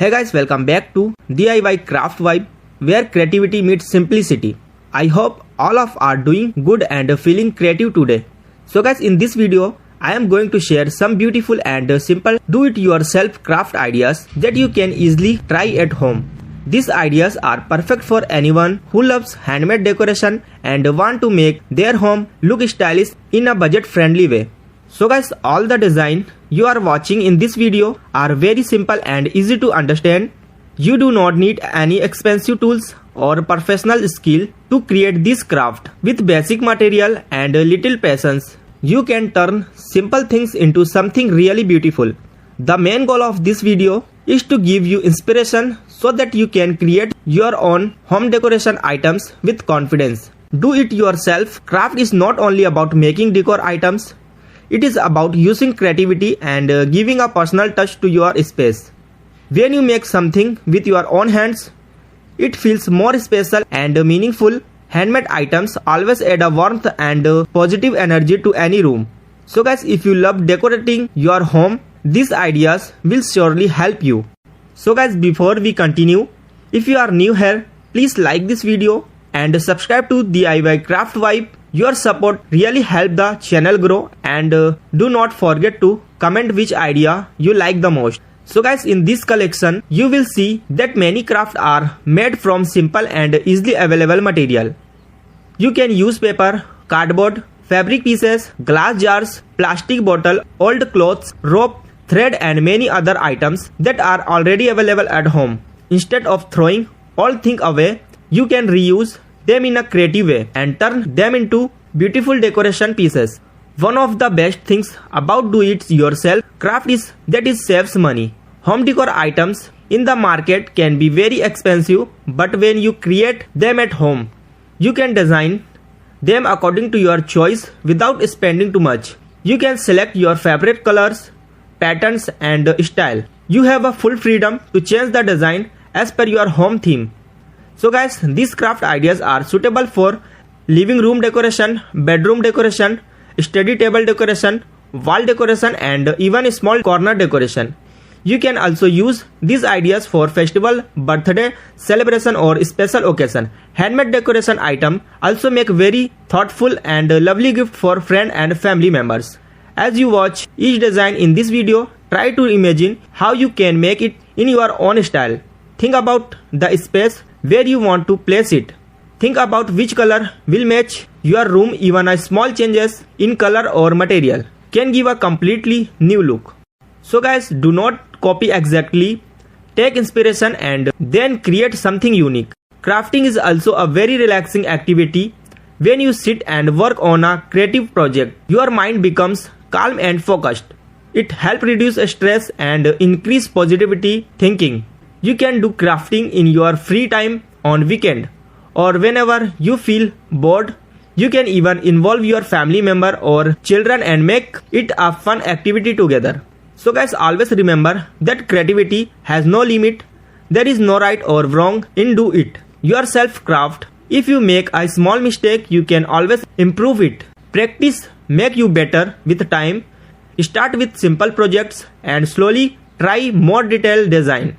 Hey guys, welcome back to DIY Craft Vibe, where creativity meets simplicity. I hope all of are doing good and feeling creative today. So guys, in this video, I am going to share some beautiful and simple do-it-yourself craft ideas that you can easily try at home. These ideas are perfect for anyone who loves handmade decoration and want to make their home look stylish in a budget-friendly way. So guys, all the design you are watching in this video are very simple and easy to understand. You do not need any expensive tools or professional skill to create this craft. With basic material and a little patience, you can turn simple things into something really beautiful. The main goal of this video is to give you inspiration so that you can create your own home decoration items with confidence. Do it yourself craft is not only about making decor items. It is about using creativity and giving a personal touch to your space. When you make something with your own hands, it feels more special and meaningful. Handmade items always add a warmth and positive energy to any room. So guys, if you love decorating your home, these ideas will surely help you. So guys, before we continue, if you are new here, please like this video and subscribe to DIY Craft Vibe. Your support really helps the channel grow, and do not forget to comment which idea you like the most. So guys, in this collection, you will see that many crafts are made from simple and easily available material. You can use paper, cardboard, fabric pieces, glass jars, plastic bottle, old clothes, rope, thread and many other items that are already available at home. Instead of throwing all things away, you can reuse them in a creative way and turn them into beautiful decoration pieces. One of the best things about do-it-yourself craft is that it saves money. Home decor items in the market can be very expensive, but when you create them at home, you can design them according to your choice without spending too much. You can select your favorite colors, patterns and style. You have a full freedom to change the design as per your home theme. So guys, these craft ideas are suitable for living room decoration, bedroom decoration, study table decoration, wall decoration and even small corner decoration. You can also use these ideas for festival, birthday, celebration or special occasion. Handmade decoration items also make very thoughtful and lovely gift for friends and family members. As you watch each design in this video, try to imagine how you can make it in your own style. Think about the space where you want to place it. Think about which color will match your room. Even a small changes in color or material can give a completely new look. So guys, do not copy exactly. Take inspiration and then create something unique. Crafting is also a very relaxing activity. When you sit and work on a creative project, your mind becomes calm and focused. It helps reduce stress and increase positivity thinking. You can do crafting in your free time, on weekend, or whenever you feel bored. You can even involve your family member or children and make it a fun activity together. So guys, always remember that creativity has no limit. There is no right or wrong in do it yourself craft. If you make a small mistake, you can always improve it. Practice make you better with time. Start with simple projects and slowly try more detailed design.